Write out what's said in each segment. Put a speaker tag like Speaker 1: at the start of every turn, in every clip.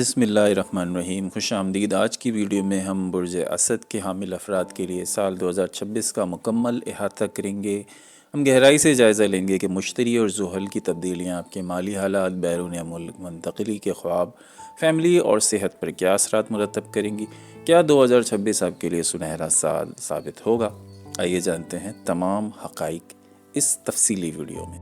Speaker 1: बिस्मिल्लाहिर्रहमानिर्रहीम। खुश आमदीद। आज की वीडियो में हम बुर्ज असद के हामिल अफराद के लिए साल 2026 का मुकम्मल अहाता करेंगे। हम गहराई से जायज़ा लेंगे कि मुश्तरी और ज़ुहल की तब्दीलियाँ आपके माली हालात, बैरून मुल्क मुंतकली के ख्वाब, फैमिली और सेहत पर क्या असरात मुरतब करेंगी। क्या 2026 आपके लिए सुनहरा साल साबित होगा? आइए जानते हैं तमाम हक़ाइक़ इस तफसीली वीडियो में।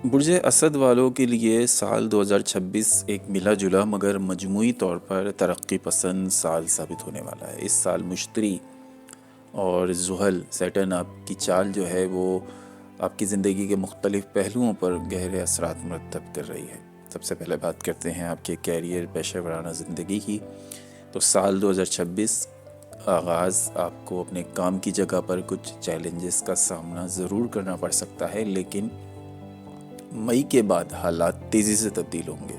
Speaker 1: बुर्ज असद वालों के लिए साल 2026 एक मिला जुला मगर मजमूई तौर पर तरक्की पसंद साल साबित होने वाला है। इस साल मुश्तरी और ज़ुहल सैटर्न आपकी चाल जो है वो आपकी ज़िंदगी के मुख्तलिफ़ पहलुओं पर गहरे असरात मुरतब कर रही है। सबसे पहले बात करते हैं आपके कैरियर पेशा वराना ज़िंदगी की। तो साल 2026 आगाज़ आपको अपने काम की जगह पर कुछ चैलेंजेस का सामना ज़रूर करना पड़ सकता है, लेकिन मई के बाद हालात तेज़ी से तब्दील होंगे।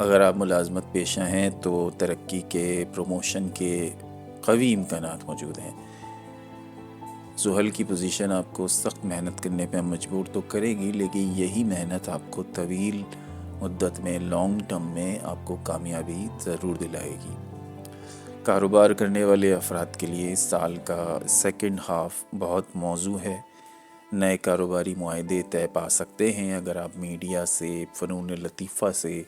Speaker 1: अगर आप मुलाजमत पेशा हैं तो तरक्की के, प्रमोशन के कवी इम्कानात मौजूद हैं। ज़ुहल की पोजीशन आपको सख्त मेहनत करने पर मजबूर तो करेगी, लेकिन यही मेहनत आपको तवील मुद्दत में, लॉन्ग टर्म में आपको कामयाबी ज़रूर दिलाएगी। कारोबार करने वाले अफराद के लिए इस साल का सेकंड हाफ बहुत मौजू है। नए कारोबारी मुआहदे तय पा सकते हैं। अगर आप मीडिया से, फ़नून लतीफ़ा से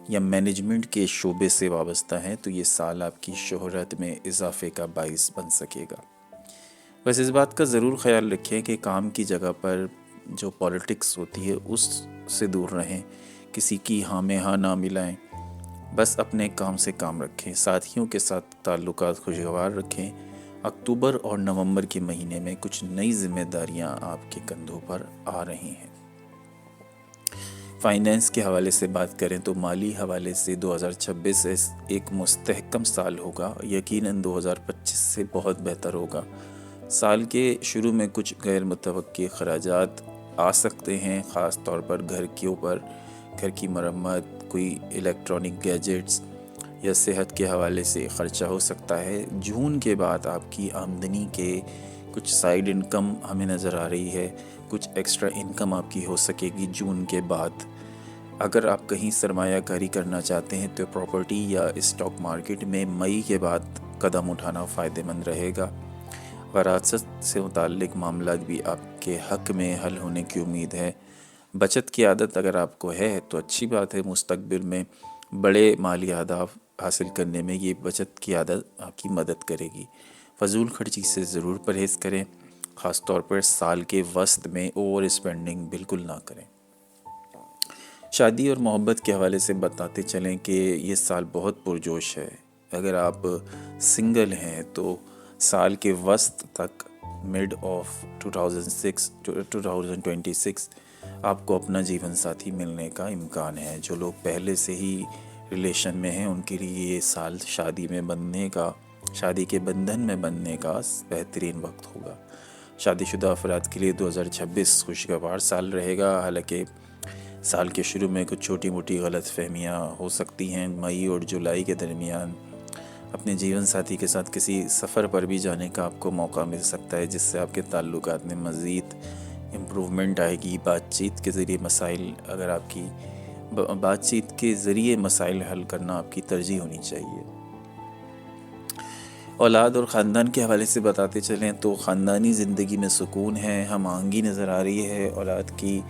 Speaker 1: या मैनेजमेंट के शोबे से वाबस्ता हैं तो ये साल आपकी शोहरत में इजाफे का बाइस बन सकेगा। बस इस बात का ज़रूर ख्याल रखें कि काम की जगह पर जो पॉलिटिक्स होती है उससे दूर रहें, किसी की हाँ में हाँ ना मिलाएं, बस अपने काम से काम रखें, साथियों के साथ ताल्लुकात खुशगवार रखें। अक्टूबर और नवंबर के महीने में कुछ नई जिम्मेदारियां आपके कंधों पर आ रही हैं। फाइनेंस के हवाले से बात करें तो माली हवाले से 2026 एक मुस्तहकम साल होगा। यकीनन 2025 से बहुत बेहतर होगा। साल के शुरू में कुछ गैर मुतवक्की खराजात आ सकते हैं, ख़ास तौर पर घर के ऊपर, घर की मरम्मत, कोई इलेक्ट्रॉनिक गैजेट्स या सेहत के हवाले से ख़र्चा हो सकता है। जून के बाद आपकी आमदनी के कुछ साइड इनकम हमें नज़र आ रही है, कुछ एक्स्ट्रा इनकम आपकी हो सकेगी जून के बाद। अगर आप कहीं सरमायाकारी करना चाहते हैं तो प्रॉपर्टी या स्टॉक मार्केट में मई के बाद कदम उठाना फ़ायदेमंद रहेगा। वरासत से मुताल्लिक़ मामला भी आपके हक़ में हल होने की उम्मीद है। बचत की आदत अगर आपको है तो अच्छी बात है। मुस्तक़बिल में बड़े माली अहदाफ हासिल करने में ये बचत की आदत आपकी मदद करेगी। फ़जूल खर्ची से ज़रूर परहेज़ करें, ख़ास तौर पर साल के वस्त में ओवर स्पेंडिंग बिल्कुल ना करें। शादी और मोहब्बत के हवाले से बताते चलें कि ये साल बहुत पुरजोश है। अगर आप सिंगल हैं तो साल के वस्त तक, मिड ऑफ 2026 आपको अपना जीवन साथी मिलने का इम्कान है। जो लोग पहले से ही रिलेशन में हैं उनके लिए ये साल शादी के बंधन में बनने का बेहतरीन वक्त होगा। शादीशुदा अफराद के लिए 2026 खुशगवार साल रहेगा। हालांकि साल के शुरू में कुछ छोटी मोटी गलत फहमियाँ हो सकती हैं। मई और जुलाई के दरमियान अपने जीवन साथी के साथ किसी सफ़र पर भी जाने का आपको मौका मिल सकता है, जिससे आपके ताल्लुकात में मज़ीद इम्प्रूवमेंट आएगी। बातचीत के ज़रिए मसाइल हल करना आपकी तरजीह होनी चाहिए। औलाद और ख़ानदान के हवाले से बताते चलें तो ख़ानदानी ज़िंदगी में सुकून है, हम आहंगी नज़र आ रही है। औलाद की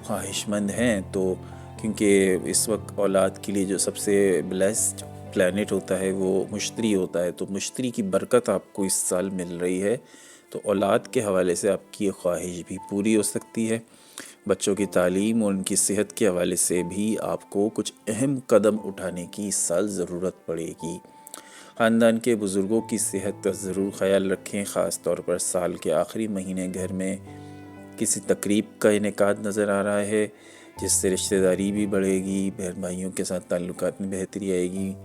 Speaker 1: ख्वाहिशमंद हैं तो, क्योंकि इस वक्त औलाद के लिए जो सबसे ब्लेस्ड प्लैनेट होता है वो मुश्तरी होता है, तो मुश्तरी की बरकत आपको इस साल मिल रही है। तो औलाद के हवाले से आपकी ये ख्वाहिश भी पूरी हो सकती है। बच्चों की तालीम और उनकी सेहत के हवाले से भी आपको कुछ अहम कदम उठाने की इस साल ज़रूरत पड़ेगी। ख़ानदान के बुज़ुर्गों की सेहत का ज़रूर ख़याल रखें। ख़ास तौर पर साल के आखिरी महीने घर में किसी तकरीब का इनेकाद नज़र आ रहा है, जिससे रिश्तेदारी भी बढ़ेगी, बहन भाइयों के साथ ताल्लुकात में बेहतरी आएगी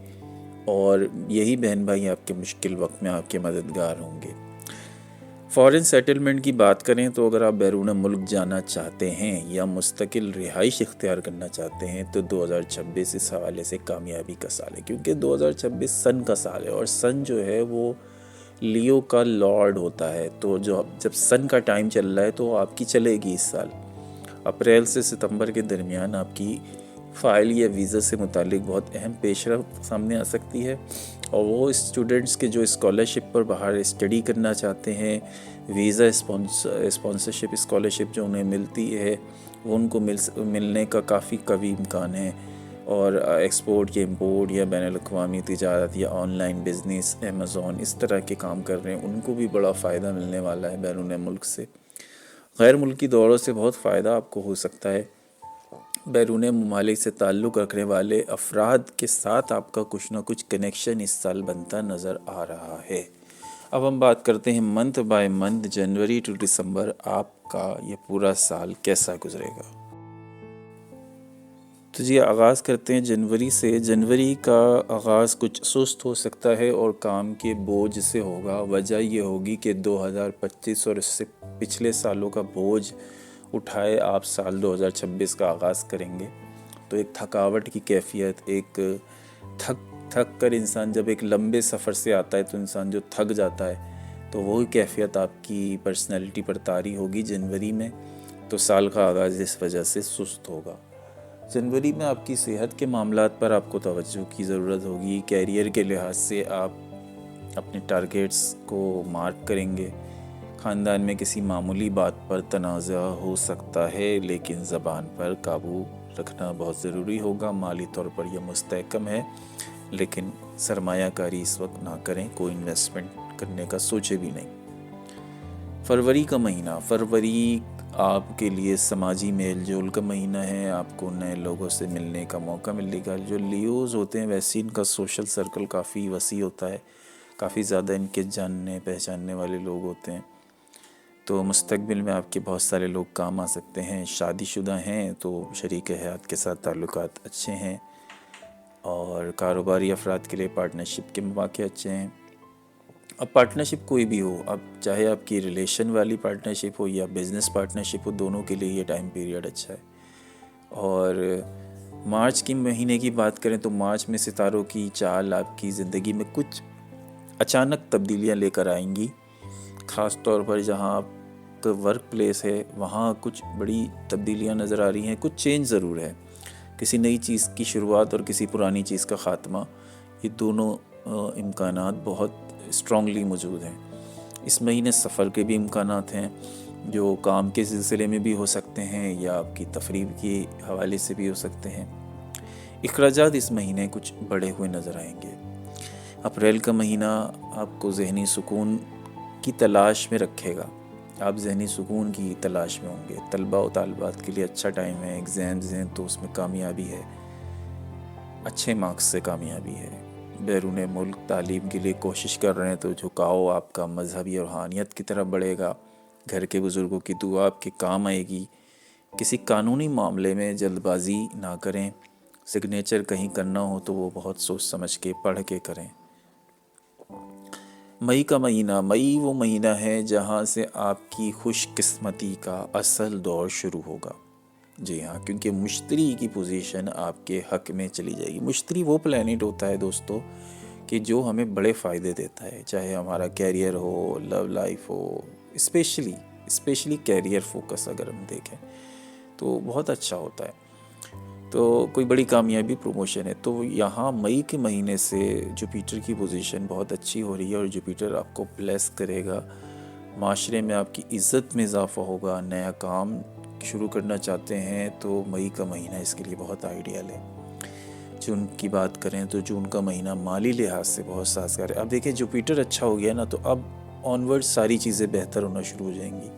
Speaker 1: और यही बहन भाई आपके मुश्किल वक्त में आपके मददगार होंगे। फ़ॉरेन सेटलमेंट की बात करें तो अगर आप बैरून मुल्क जाना चाहते हैं या मुस्तकिल रिहाइश इख्तियार करना चाहते हैं तो 2026 इस हवाले से कामयाबी का साल है, क्योंकि 2026 सन का साल है और सन जो है वो लियो का लॉर्ड होता है। तो जब सन का टाइम चल रहा है तो आपकी चलेगी इस साल। अप्रैल से सितंबर के दरमियान आपकी فائل یا ویزا سے متعلق بہت اہم پیش رفت سامنے آ سکتی ہے، اور وہ اسٹوڈنٹس کے جو اسکالرشپ پر باہر اسٹڈی کرنا چاہتے ہیں، ویزا اسپانسرشپ اسکالرشپ جو انہیں ملتی ہے وہ ان کو ملنے کا کافی قوی امکان ہے، اور ایکسپورٹ یا امپورٹ یا بین الاقوامی تجارت یا آن لائن بزنس، امیزون اس طرح کے کام کر رہے ہیں، ان کو بھی بڑا فائدہ ملنے والا ہے بیرون ملک سے۔ غیر ملکی دوروں سے بہت فائدہ آپ کو ہو سکتا ہے۔ بیرون ممالک سے تعلق رکھنے والے افراد کے ساتھ آپ کا کچھ نہ کچھ کنیکشن اس سال بنتا نظر آ رہا ہے۔ اب ہم بات کرتے ہیں منتھ بائی منتھ، جنوری ٹو دسمبر آپ کا یہ پورا سال کیسا گزرے گا۔ تو جی آغاز کرتے ہیں جنوری سے۔ جنوری کا آغاز کچھ سست ہو سکتا ہے اور کام کے بوجھ سے ہوگا۔ وجہ یہ ہوگی کہ 2025 اور اس سے پچھلے سالوں کا بوجھ اٹھائے آپ سال 2026 کا آغاز کریں گے، تو ایک تھکاوٹ کی کیفیت، ایک تھک کر انسان جب ایک لمبے سفر سے آتا ہے تو انسان جو تھک جاتا ہے، تو وہی کیفیت آپ کی پرسنالٹی پر طاری ہوگی جنوری میں، تو سال کا آغاز اس وجہ سے سست ہوگا۔ جنوری میں آپ کی صحت کے معاملات پر آپ کو توجہ کی ضرورت ہوگی۔ کیریئر کے لحاظ سے آپ اپنے ٹارگیٹس کو مارک کریں گے۔ خاندان میں کسی معمولی بات پر تنازع ہو سکتا ہے، لیکن زبان پر قابو رکھنا بہت ضروری ہوگا۔ مالی طور پر یہ مستحکم ہے، لیکن سرمایہ کاری اس وقت نہ کریں، کوئی انویسٹمنٹ کرنے کا سوچے بھی نہیں۔ فروری کا مہینہ، فروری آپ کے لیے سماجی میل جول کا مہینہ ہے۔ آپ کو نئے لوگوں سے ملنے کا موقع ملے گا۔ جو لیوز ہوتے ہیں ویسے ان کا سوشل سرکل کافی وسیع ہوتا ہے، کافی زیادہ ان کے جاننے پہچاننے والے لوگ ہوتے ہیں، تو مستقبل میں آپ کے بہت سارے لوگ کام آ سکتے ہیں۔ شادی شدہ ہیں تو شریک حیات کے ساتھ تعلقات اچھے ہیں، اور کاروباری افراد کے لیے پارٹنرشپ کے مواقع اچھے ہیں۔ اب پارٹنرشپ کوئی بھی ہو، اب چاہے آپ کی ریلیشن والی پارٹنرشپ ہو یا بزنس پارٹنرشپ ہو، دونوں کے لیے یہ ٹائم پیریڈ اچھا ہے۔ اور مارچ کے مہینے کی بات کریں تو مارچ میں ستاروں کی چال آپ کی زندگی میں کچھ اچانک تبدیلیاں لے کر آئیں گی، خاص طور پر جہاں آپ کا ورک پلیس ہے وہاں کچھ بڑی تبدیلیاں نظر آ رہی ہیں۔ کچھ چینج ضرور ہے، کسی نئی چیز کی شروعات اور کسی پرانی چیز کا خاتمہ، یہ دونوں امکانات بہت اسٹرانگلی موجود ہیں۔ اس مہینے سفر کے بھی امکانات ہیں، جو کام کے سلسلے میں بھی ہو سکتے ہیں یا آپ کی تفریح کے حوالے سے بھی ہو سکتے ہیں۔ اخراجات اس مہینے کچھ بڑے ہوئے نظر آئیں گے۔ اپریل کا مہینہ آپ کو ذہنی سکون کی تلاش میں رکھے گا، آپ ذہنی سکون کی تلاش میں ہوں گے۔ طلباء و طالبات کے لیے اچھا ٹائم ہے، ایگزامز ہیں تو اس میں کامیابی ہے، اچھے مارکس سے کامیابی ہے۔ بیرون ملک تعلیم کے لیے کوشش کر رہے ہیں تو جھکاؤ آپ کا مذہبی اور روحانیت کی طرف بڑھے گا۔ گھر کے بزرگوں کی دعا آپ کے کام آئے گی۔ کسی قانونی معاملے میں جلد بازی نہ کریں، سگنیچر کہیں کرنا ہو تو وہ بہت سوچ سمجھ کے پڑھ کے کریں۔ مئی کا مہینہ، مئی وہ مہینہ ہے جہاں سے آپ کی خوش قسمتی کا اصل دور شروع ہوگا۔ جی ہاں، کیونکہ مشتری کی پوزیشن آپ کے حق میں چلی جائے گی۔ مشتری وہ پلینٹ ہوتا ہے دوستو کہ جو ہمیں بڑے فائدے دیتا ہے، چاہے ہمارا کیریئر ہو، لو لائف ہو، اسپیشلی کیریئر فوکس اگر ہم دیکھیں تو بہت اچھا ہوتا ہے۔ تو کوئی بڑی کامیابی پروموشن ہے تو یہاں مئی کے مہینے سے جوپیٹر کی پوزیشن بہت اچھی ہو رہی ہے، اور جوپیٹر آپ کو بلیس کرے گا۔ معاشرے میں آپ کی عزت میں اضافہ ہوگا۔ نیا کام شروع کرنا چاہتے ہیں تو مئی کا مہینہ اس کے لیے بہت آئیڈیل ہے۔ جون کی بات کریں تو جون کا مہینہ مالی لحاظ سے بہت سازگار ہے۔ اب دیکھیں جوپیٹر اچھا ہو گیا نا، تو اب آنورڈ ساری چیزیں بہتر ہونا شروع ہو جائیں گی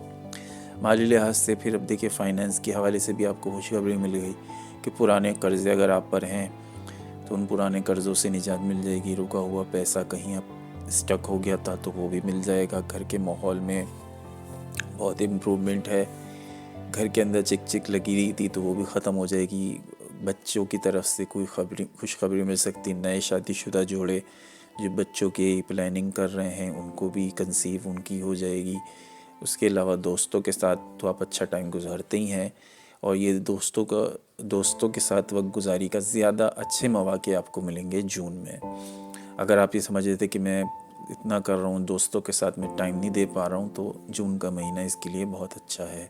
Speaker 1: مالی لحاظ سے۔ پھر اب دیکھیں فائنینس کے حوالے سے بھی آپ کو خوشخبری مل گئی کہ پرانے قرضے اگر آپ پر ہیں تو ان پرانے قرضوں سے نجات مل جائے گی۔ رکا ہوا پیسہ کہیں اب اسٹک ہو گیا تھا تو وہ بھی مل جائے گا۔ گھر کے ماحول میں بہت امپرومنٹ ہے۔ گھر کے اندر چک چک لگی رہی تھی تو وہ بھی ختم ہو جائے گی۔ بچوں کی طرف سے کوئی خوشخبری مل سکتی۔ نئے شادی شدہ جوڑے جو بچوں کی پلاننگ کر رہے ہیں ان کو بھی کنسیو ان کی ہو جائے گی۔ اس کے علاوہ دوستوں کے ساتھ تو آپ اچھا ٹائم گزارتے ہی ہیں، اور یہ دوستوں کے ساتھ وقت گزاری کا زیادہ اچھے مواقع آپ کو ملیں گے جون میں۔ اگر آپ یہ سمجھ رہے تھے کہ میں اتنا کر رہا ہوں دوستوں کے ساتھ میں ٹائم نہیں دے پا رہا ہوں، تو جون کا مہینہ اس کے لیے بہت اچھا ہے۔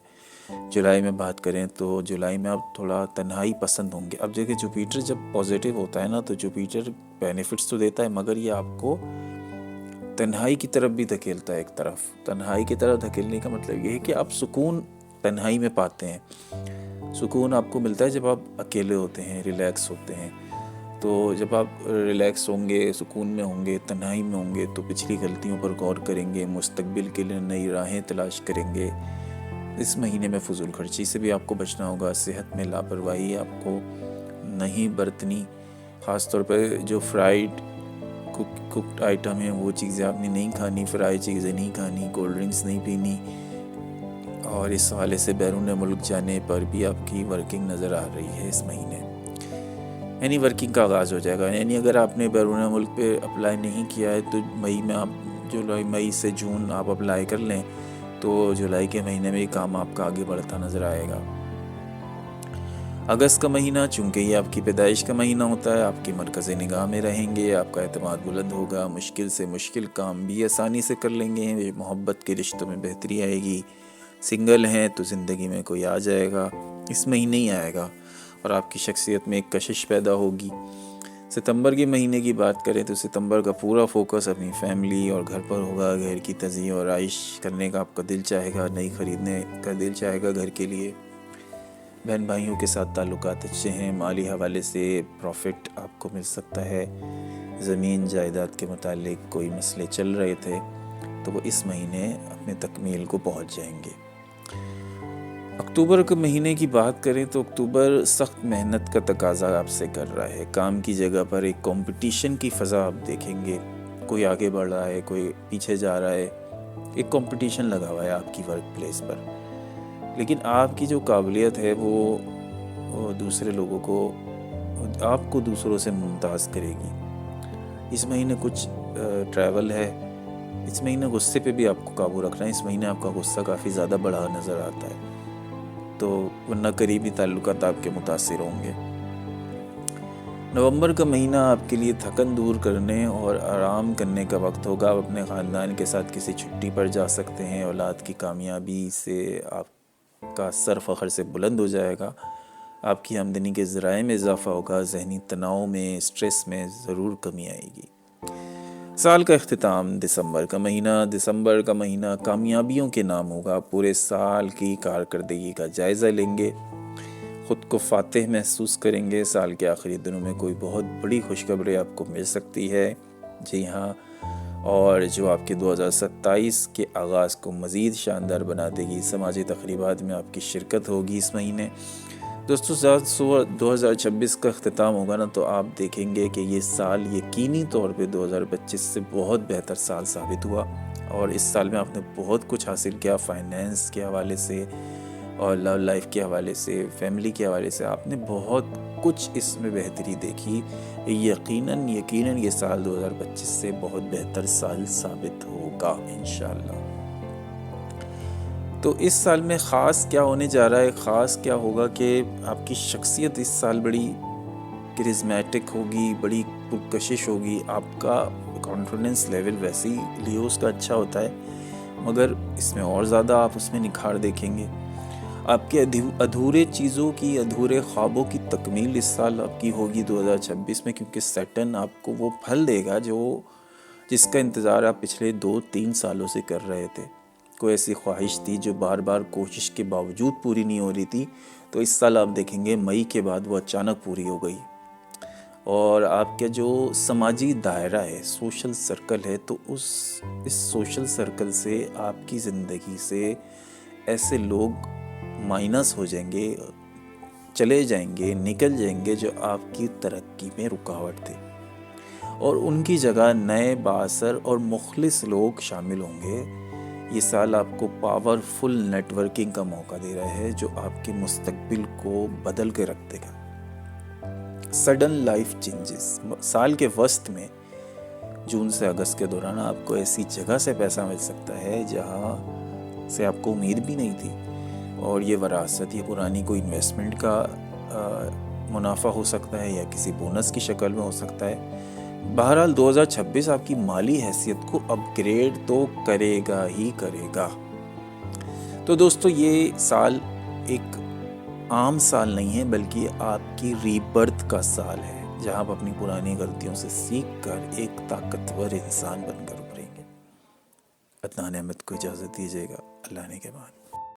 Speaker 1: जुलाई में बात करें तो जुलाई में आप थोड़ा तन्हाई पसंद होंगे। अब देखिए जुपिटर जब पॉजिटिव होता है ना तो जुपिटर बेनिफिट्स तो देता है, मगर ये आपको तन्हाई की तरफ भी धकेलता है। एक तरफ तन्हाई की तरफ धकेलने का मतलब ये है कि आप सुकून तन्हाई में पाते हैं। सुकून आपको मिलता है जब आप अकेले होते हैं, रिलैक्स होते हैं। तो जब आप रिलैक्स होंगे, सुकून में होंगे, तन्हाई में होंगे तो पिछली गलतियों पर गौर करेंगे, मुस्तकबिल के लिए नई राहें तलाश करेंगे। इस महीने में फजूल खर्ची से भी आपको बचना होगा। सेहत में लापरवाही आपको नहीं बरतनी, ख़ास तौर पर जो फ्राइड कुकड आइटम है वो चीज़ें आपने नहीं खानी, फ्राई चीज़ें नहीं खानी, कोल्ड ड्रिंक्स नहीं पीनी। और इस हवाले से बैरून मुल्क जाने पर भी आपकी वर्किंग नज़र आ रही है इस महीने, यानी वर्किंग का आगाज़ हो जाएगा। यानी अगर आपने बैरून मुल्क पे अप्लाई नहीं किया है तो मई में आप मई से जून आप अप्लाई कर लें तो जुलाई के महीने में ही काम आपका आगे बढ़ता नज़र आएगा। अगस्त का महीना चूँकि ये आपकी पैदाइश का महीना होता है, आपकी मरकज़ निगाह में रहेंगे, आपका एतमाद बुलंद होगा, मुश्किल से मुश्किल काम भी आसानी से कर लेंगे, मोहब्बत के रिश्तों में बेहतरी आएगी। सिंगल हैं तो ज़िंदगी में कोई आ जाएगा, इस महीने ही आएगा और आपकी शख्सियत में एक कशिश पैदा होगी। सितंबर के महीने की बात करें तो सितंबर का पूरा फोकस अपनी फैमिली और घर पर होगा। घर की तज़ीह और आइश करने का आपका दिल चाहेगा, नई ख़रीदने का दिल चाहेगा घर के लिए। बहन भाइयों के साथ ताल्लुकात अच्छे हैं, माली हवाले से प्रॉफिट आपको मिल सकता है। ज़मीन जायदाद के मुतालिक कोई मसले चल रहे थे तो वो इस महीने अपने तकमील को पहुंच जाएंगे। अक्टूबर के महीने की बात करें तो अक्टूबर सख्त मेहनत का तकाजा आपसे कर रहा है। काम की जगह पर एक कंपटीशन की फ़ज़ा आप देखेंगे, कोई आगे बढ़ रहा है, कोई पीछे जा रहा है, एक कंपटीशन लगा हुआ है आपकी वर्क प्लेस पर। लेकिन आपकी जो काबिलियत है वो दूसरे लोगों को, आपको दूसरों से मुमताज़ करेगी। इस महीने कुछ ट्रैवल है, इस महीने गुस्से पे भी आपको काबू रखना है। इस महीने आपका गुस्सा काफ़ी ज़्यादा बढ़ा नज़र आता है, तो वरना करीबी ताल्लुकात आपके मुतासिर होंगे। नवंबर का महीना आपके लिए थकन दूर करने और आराम करने का वक्त होगा। आप अपने ख़ानदान के साथ किसी छुट्टी पर जा सकते हैं। औलाद की कामयाबी से आपका सर फ़ख्र से बुलंद हो जाएगा। आपकी आमदनी के ज़राए में इजाफ़ा होगा। ज़हनी तनाव में, स्ट्रेस में ज़रूर कमी आएगी। साल का इख्तिताम दिसंबर का महीना कामयाबियों के नाम होगा। पूरे साल की कारकर्दगी का जायज़ा लेंगे, ख़ुद को फ़ातिह महसूस करेंगे। साल के आखिरी दिनों में कोई बहुत बड़ी खुशखबरी आपको मिल सकती है, जी हाँ, और जो आपके 2027 के आगाज़ को मज़ीद शानदार बना देगी। समाजी तक़रीबात में आपकी शिरकत होगी इस महीने। दोस्तों 2026 का अख्तिताम होगा ना तो आप देखेंगे कि ये साल यकीनी तौर पे 2025 से बहुत बेहतर साल साबित हुआ। और इस साल में आपने बहुत कुछ हासिल किया, फाइनेंस के हवाले से और लव लाइफ के हवाले से, फैमिली के हवाले से आपने बहुत कुछ इसमें बेहतरी देखी। यकीनन ये साल 2025 से बहुत बेहतर साल साबित होगा इंशाअल्लाह। तो इस साल में ख़ास क्या होने जा रहा है? ख़ास क्या होगा कि आपकी शख्सियत इस साल बड़ी करिश्मेटिक होगी, बड़ी पुरकशिश होगी। आपका कॉन्फिडेंस लेवल वैसे ही लियोस का अच्छा होता है, मगर इसमें और ज़्यादा आप उसमें निखार देखेंगे। आपके अधूरे चीज़ों की, अधूरे ख्वाबों की तकमील इस साल आपकी होगी 2026 में, क्योंकि सैटर्न आपको वो फल देगा जिसका इंतज़ार आप पिछले 2-3 सालों से कर रहे थे। कोई ऐसी ख्वाहिश थी जो बार बार कोशिश के बावजूद पूरी नहीं हो रही थी, तो इस साल आप देखेंगे मई के बाद वो अचानक पूरी हो गई। और आपके जो समाजी दायरा है, सोशल सर्कल है, तो इस सोशल सर्कल से आपकी ज़िंदगी से ऐसे लोग माइनस हो जाएंगे, चले जाएंगे, निकल जाएंगे जो आपकी तरक्की में रुकावट थे, और उनकी जगह नए बाअसर और मुखलिस लोग शामिल होंगे। ये साल आपको पावरफुल नेटवर्किंग का मौका दे रहा है जो आपके मुस्तकबिल को बदल के रख देगा। सडन लाइफ चेंजेस, साल के वस्त में जून से अगस्त के दौरान आपको ऐसी जगह से पैसा मिल सकता है जहाँ से आपको उम्मीद भी नहीं थी, और ये वरासत, ये पुरानी कोई इन्वेस्टमेंट का मुनाफा हो सकता है या किसी बोनस की शक्ल में हो सकता है। बहरहाल 2026 आपकी माली हैसियत को अपग्रेड तो करेगा ही करेगा। तो दोस्तों ये साल ایک عام سال نہیں ہے بلکہ آپ کی ری برتھ کا سال ہے، جہاں آپ اپنی پرانی غلطیوں سے سیکھ کر ایک طاقتور انسان بن کر ابھریں گے۔ عدنان احمد کو اجازت دیجیے گا، اللہ نے کے بعد۔